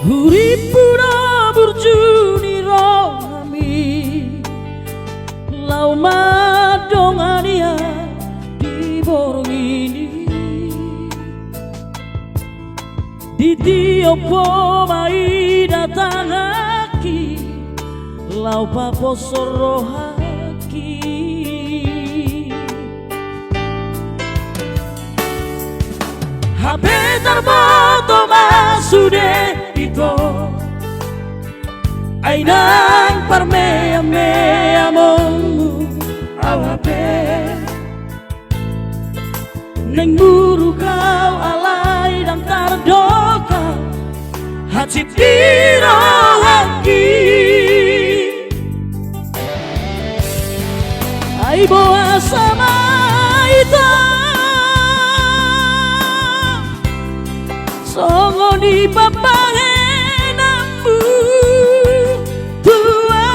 Uripuna burjuni rohami lau madongania di borong ini di tiopo mai datang aki lau papo sorohaki habetar moto masude ito ainang parmea mongu awape neng buru kau alai dan tardoka hati tirohaki ai boa sama ito songo di papangenamu tua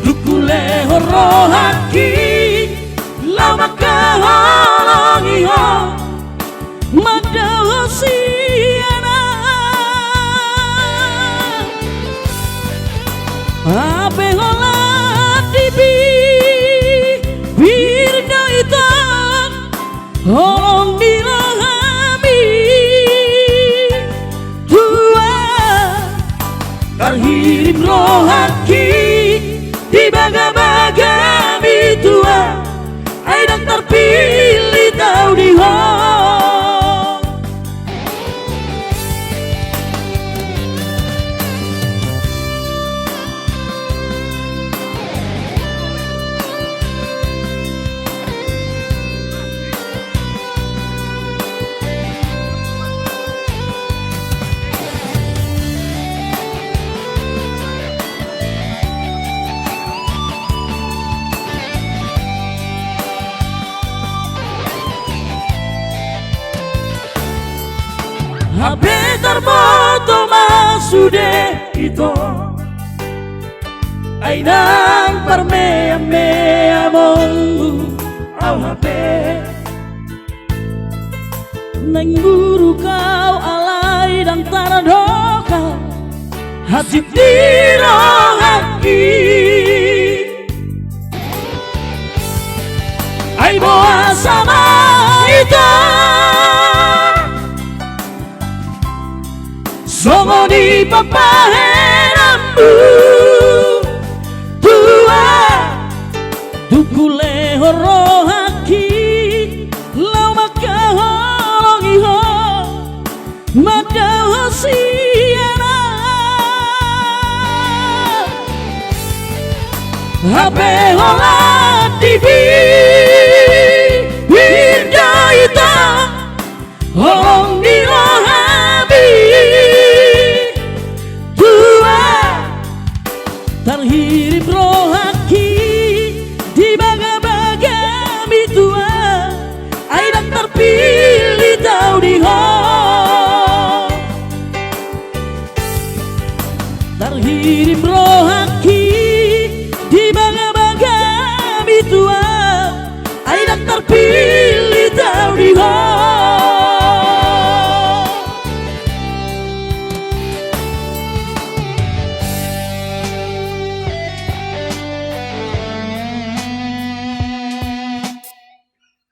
dukule horohaki lama kaholongi ho madahosiana ape holat dibi birna ita holong dirahami tua terhirim rohaki di baga-baga tua aidang terpilih tau di habetar moto masude ito ainang parmea mongu awape neng buru kau alai dan taradoka hati tirohaki ai boa sama ito songo di papahenamu tua dukule horohaki lau maka holongi ho madahosiana habe holat dibi winda ita holong dirohami terhirim rohaki di baga-baga mitua aidang terpilih tau di ho terhirim rohaki